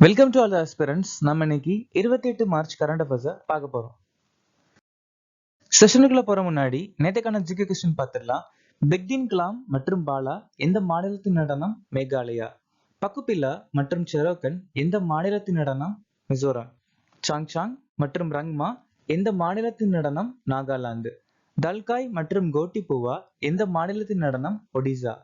Welcome to all aspirants. நம்ம இன்னைக்கு 28 March current அஃபேர்ஸை பார்க்க போறோம். செஷனுக்குள்ள போற முன்னாடி நேற்றுக்கான ஜிகே கொஸ்டின் பார்த்துடலாம். பெக்தின் கலாம் மற்றும் பாலா எந்த மாநிலத்தின் நடனம்? மேகாலயா. பக்குபில்லா மற்றும் செரோக்கன் எந்த மாநிலத்தின் நடனம்? மிசோரம். சாங்சாங் மற்றும் ரங்மா எந்த மாநிலத்தின் நடனம்? நாகாலாந்து. தல்காய் மற்றும் கோட்டிபுவா எந்த மாநிலத்தின் நடனம்? ஒடிசா.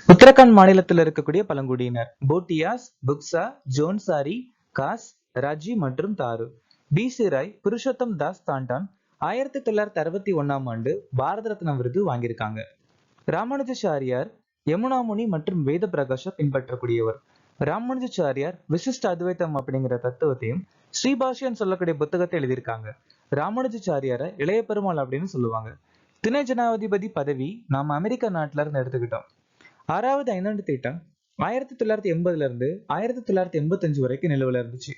உத்தரகாண்ட் மாநிலத்தில் இருக்கக்கூடிய பழங்குடியினர் போட்டியாஸ், புக்சா, ஜோன்சாரி, காஸ், ராஜி மற்றும் தாரு. பி.சி. ராய், புருஷோத்தம் தாஸ் தாண்டான் 1961 பாரத ரத்னா விருது வாங்கியிருக்காங்க. ராமானுஜாச்சாரியார் யமுனாமுனி மற்றும் வேத பிரகாஷ பின்பற்றக்கூடியவர். ராமானுஜாச்சாரியார் விசிஷ்ட அத்வைத்தம் அப்படிங்கிற தத்துவத்தையும் ஸ்ரீபாஷ்யன்னு சொல்லக்கூடிய புத்தகத்தை எழுதியிருக்காங்க. ராமானுஜாச்சாரியார இளைய பெருமாள் அப்படின்னு சொல்லுவாங்க. துணை ஜனாதிபதி பதவி நாம அமெரிக்க நாட்டுல இருந்து எடுத்துக்கிட்டோம். 6வது ஐந்தாண்டு திட்டம் 1980 இருந்து 1985 வரைக்கும் நிலுவையில் இருந்துச்சு.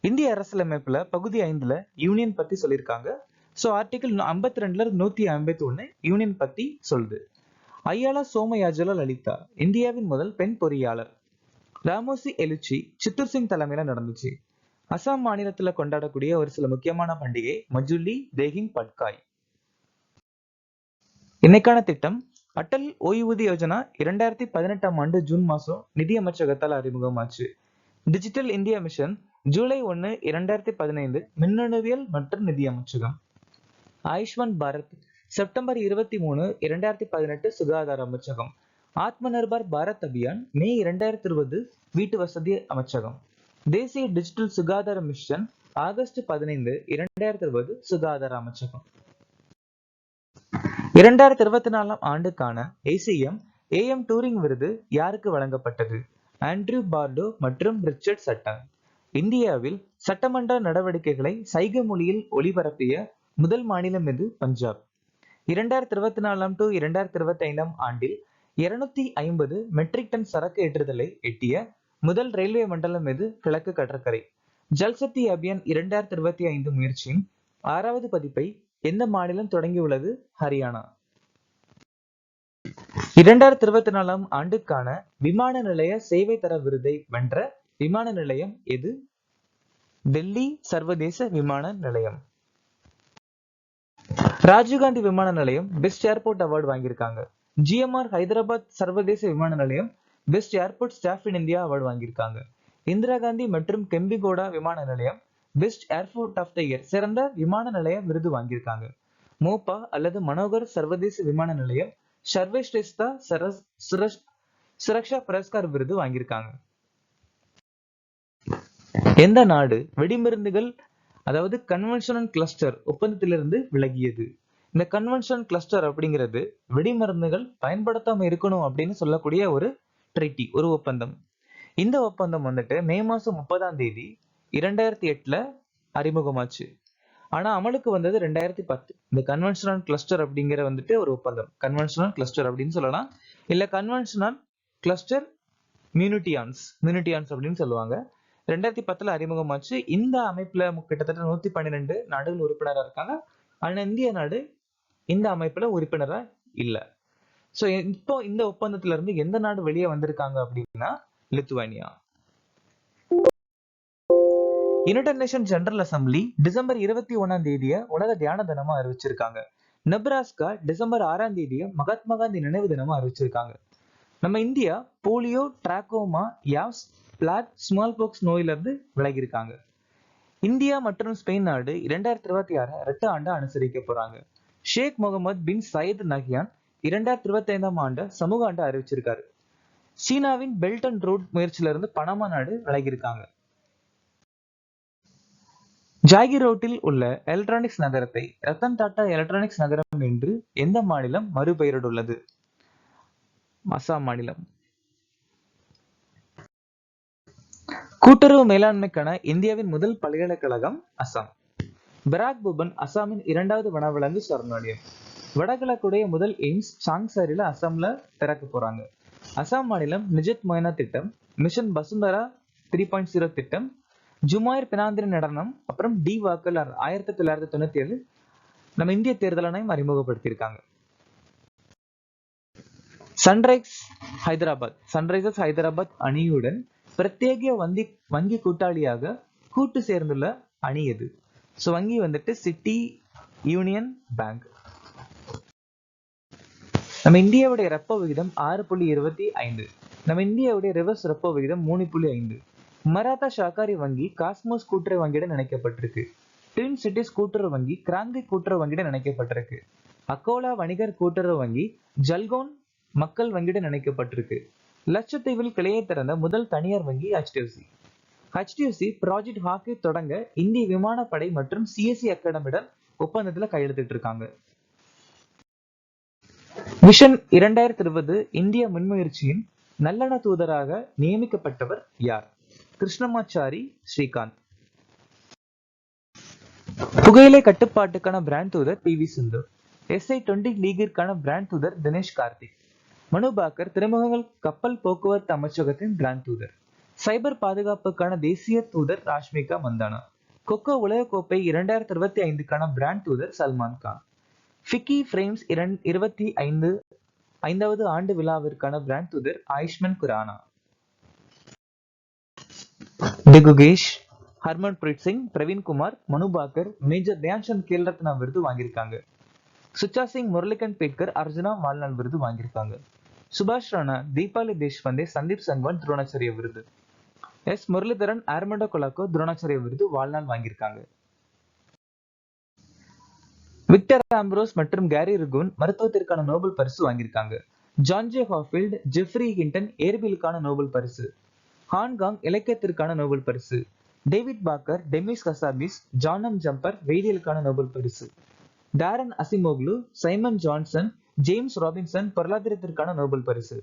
இந்திய அரசியலமைப்புல பகுதி 5ல யூனியன் பத்தி சொல்லியிருக்காங்க. ஸோ ஆர்டிகிள் 52ல 151 யூனியன் பத்தி சொல்லுது. ஐயாலா சோமயாஜுலா லலிதா இந்தியாவின் முதல் பெண் பொறியாளர். ராமோசி எழுச்சி சித்தூர் சிங் தலைமையில நடந்துச்சு. அசாம் மாநிலத்துல கொண்டாடக்கூடிய ஒரு சில முக்கியமான பண்டிகை மஜுலி, தேகிங் பட்காய். இன்னைக்கான திட்டம் அட்டல் ஓய்வூதிய யோஜனா 2018 ஜூன் மாசம் நிதி அமைச்சகத்தால் அறிமுகமாச்சு. டிஜிட்டல் இந்தியா மிஷன் ஜூலை 1, 2015 மின்னணுவியல் மற்றும் நிதி அமைச்சகம். ஆயுஷ்மான் பாரத் செப்டம்பர் 23, 2018 சுகாதார அமைச்சகம். ஆத்ம நிர்பார் பாரத் அபியான் மே 2020 வீட்டு வசதி அமைச்சகம். தேசிய டிஜிட்டல் சுகாதார மிஷன் ஆகஸ்ட் 15, 2020 சுகாதார அமைச்சகம். 2024 ஆண்டுக்கான ஏசிஎம் ஏஎம் டூரிங் விருது யாருக்கு வழங்கப்பட்டது? ஆண்ட்ரூ பார்டோ மற்றும் ரிச்சர்ட் சட்டன். இந்தியாவில் சட்டமன்ற நடவடிக்கைகளை சைகை மொழியில் ஒளிபரப்பிய முதல் மாநிலம் எது? பஞ்சாப். 2024 to 2025 ஆண்டில் 250 மெட்ரிக் டன் சரக்கு ஏற்றுதலை எட்டிய முதல் ரயில்வே மண்டலம் எது? கிழக்கு கடற்கரை. ஜல்சக்தி அபியான் 2025 முயற்சியின் 6வது பதிப்பை எந்த மாநிலம் தொடங்கியுள்ளது? ஹரியானா. 2024 ஆண்டுக்கான விமான நிலைய சேவை தர விருதை வென்ற விமான நிலையம் எது? டெல்லி சர்வதேச விமான நிலையம். ராஜீவ்காந்தி விமான நிலையம் பெஸ்ட் ஏர்போர்ட் அவார்டு வாங்கியிருக்காங்க. ஜிஎம்ஆர் ஹைதராபாத் சர்வதேச விமான நிலையம் best airport staff in India award வாங்கியிருக்காங்க. இந்திரா காந்தி மற்றும் கெம்பிகோடா விமான நிலையம் best airport of the year சிறந்த விமான நிலைய விருது வாங்கியிருக்காங்க. மோப்பா அல்லது மனோகர் சர்வதேச விமான நிலையம் சர்வஸ்ரேஷ்டா சுரக்ஷா புரஸ்கார் விருது வாங்கியிருக்காங்க. எந்த நாடு வெடிமருந்துகள் அதாவது கன்வென்ஷனல் கிளஸ்டர் ஒப்பந்தத்திலிருந்து விலகியது? இந்த கன்வென்ஷனல் கிளஸ்டர் அப்படிங்கிறது வெடிமருந்துகள் பயன்படுத்தாம இருக்கணும் அப்படின்னு சொல்லக்கூடிய ஒரு ட்ரீட்டி, ஒரு ஒப்பந்தம். இந்த ஒப்பந்தம் மே மாசம் 30 2008 அறிமுகமாச்சு. ஆனா அமலுக்கு வந்தது 2010. இந்த கன்வென்ஷனல் கிளஸ்டர் அப்படிங்கிற ஒரு ஒப்பந்தம், கன்வென்ஷனல் கிளஸ்டர் அப்படின்னு சொல்லலாம், இல்ல கன்வென்ஷனல் கிளஸ்டர் மியூனிட்டியான்ஸ் அப்படின்னு சொல்லுவாங்க. 2010 அறிமுகமாச்சு. இந்த அமைப்புல கிட்டத்தட்ட 112 நாடுகள் உறுப்பினரா இருக்காங்க. ஆனா இந்திய நாடு இந்த அமைப்புல உறுப்பினரா இல்ல. சோ இப்போ இந்த ஒப்பந்தத்துல இருந்து எந்த நாடு வெளியே வந்திருக்காங்க அப்படின்னா Lithuania. United nation general assembly December 21 உலக தியான தினமா அறிவிச்சிருக்காங்க. நெப்ராஸ்கா டிசம்பர் 6 மகாத்மா காந்தி நினைவு தினமா அறிவிச்சிருக்காங்க. நம்ம India polio, trachoma, yaws, black, smallpox நோயில இருந்து விலகி இருக்காங்க. இந்தியா மற்றும் ஸ்பெயின் நாடு 2026 இரட்ட ஆண்டு அனுசரிக்க போறாங்க. ஷேக் முகமது பின் சயீத் நஹ்யான் 2025 ஆண்டு சமூக ஆண்டு அறிவிச்சிருக்காரு. சீனாவின் பெல்ட் அண்ட் ரோட் முயற்சியில இருந்து பனாமா நாடு விலகி இருக்காங்க. ஜாகிரோட்டில் உள்ள எலக்ட்ரானிக்ஸ் நகரத்தை ரத்தன் டாடா எலக்ட்ரானிக்ஸ் நகரம் என்று எந்த மாநிலம் மறுபெயரிட்டுள்ளது? அசாம் மாநிலம். கூட்டுறவு மேலாண்மைக்கான இந்தியாவின் முதல் பல்கலைக்கழகம் அசாம். பராக் பூபன் அசாமின் 2வது வனவிலங்கு சரணாலயம். வடகிழக்குடைய முதல் எய்ம்ஸ் சாங்சாரில அசாம்ல திறக்க போறாங்க. அசாம் மாநிலம் நிஜத் மொய்னா திட்டம், மிஷன் பசுந்தரா 3.0 திட்டம், ஜுமாயிர் பினாந்திரி நடனம், அப்புறம் டி வாக்கல் 1997 நம்ம இந்திய தேர்தல் ஆணையம் அறிமுகப்படுத்தியிருக்காங்க. சன்ரைசர்ஸ் ஹைதராபாத் அணியுடன் பிரத்யேக வங்கி கூட்டாளியாக கூட்டு சேர்ந்துள்ள அணி எது? சோ வங்கி வந்துட்டு சிட்டி யூனியன் பேங்க். நம்ம இந்தியாவுடைய ரெப்போ விகிதம் 6.25. நம்ம இந்தியாவுடைய ரிவர்ஸ் ரெப்போ விகிதம் 3.5. மராத்தா சஹகாரி வங்கி காஸ்மோஸ் கூட்டுறவு வங்கியுடன் இணைக்கப்பட்டிருக்கு. ட்வின் சிட்டிஸ் கூட்டுறவு வங்கி கிராந்தி கூட்டுறவு வங்கியுடன் இணைக்கப்பட்டிருக்கு. அக்கோலா வணிகர் கூட்டுறவு வங்கி ஜல்கோன் மக்கள் வங்கியுடன் இணைக்கப்பட்டிருக்கு. லட்சத்தீவில் கிளையை திறந்த முதல் தனியார் வங்கி HDFC. HDFC ப்ராஜெக்ட் ஹாக்கி தொடங்க இந்திய விமானப்படை மற்றும் CSE அகாடமியுடன் ஒப்பந்தத்துல கையெழுத்திட்டு இருக்காங்க. விஷன் 2020 இந்திய முன்முயற்சியின் நல்லெண்ண தூதராக நியமிக்கப்பட்டவர் யார்? கிருஷ்ணமாச்சாரி ஸ்ரீகாந்த். புகையிலை கட்டுப்பாட்டுக்கான பிராண்ட் தூதர் PV சிந்து. SI-20 லீகிற்கான பிராண்ட் தூதர் தினேஷ் கார்த்திக். மனு பாக்கர் துறைமுகங்கள் கப்பல் போக்குவரத்து அமைச்சகத்தின் பிராண்ட் தூதர். சைபர் பாதுகாப்புக்கான தேசிய தூதர் ராஷ்மிகா மந்தானா. கொக்கோ உலகக்கோப்பை 2025க்கான பிராண்ட் தூதர் சல்மான் கான். ஃபிக்கி ஃப்ரேம்ஸ் 25வது ஆண்டு விழாவிற்கான பிராண்ட் தூதர் ஆயுஷ்மன் குரானா. டிகுகேஷ், ஹர்மன்பிரீத் சிங், பிரவீன் குமார், மனு பாக்கர் மேஜர் தியான்சந்த் கேல் ரத்னா விருது வாங்கியிருக்காங்க. சுச்சா சிங், முரளிகன் பேட்கர் அர்ஜுனா வாழ்நாள் விருது வாங்கியிருக்காங்க. சுபாஷ் ராணா, தீபாலி தேஷ்பந்தே, சந்தீப் சங்வான் துரோணாச்சாரிய விருது. முரளிதரன், ஆர்மண்டோ கொலாக்கோ துரோணாச்சாரிய விருது வாழ்நாள் வாங்கியிருக்காங்க. விக்டர் ஆம்ப்ரோஸ் மற்றும் கேரி ருகுன் மருத்துவத்திற்கான நோபல் பரிசு வாங்கியிருக்காங்க. John J Hopfield, Geoffrey Hinton இயற்பியலுக்கான நோபல் பரிசு. ஹான்காங் இலக்கியத்திற்கான நோபல் பரிசு. David Baker, Demis Hassabis, John Jumper வேதியியலுக்கான நோபல் பரிசு. Daron Acemoglu, Simon Johnson, James Robinson பொருளாதாரத்திற்கான நோபல் பரிசு.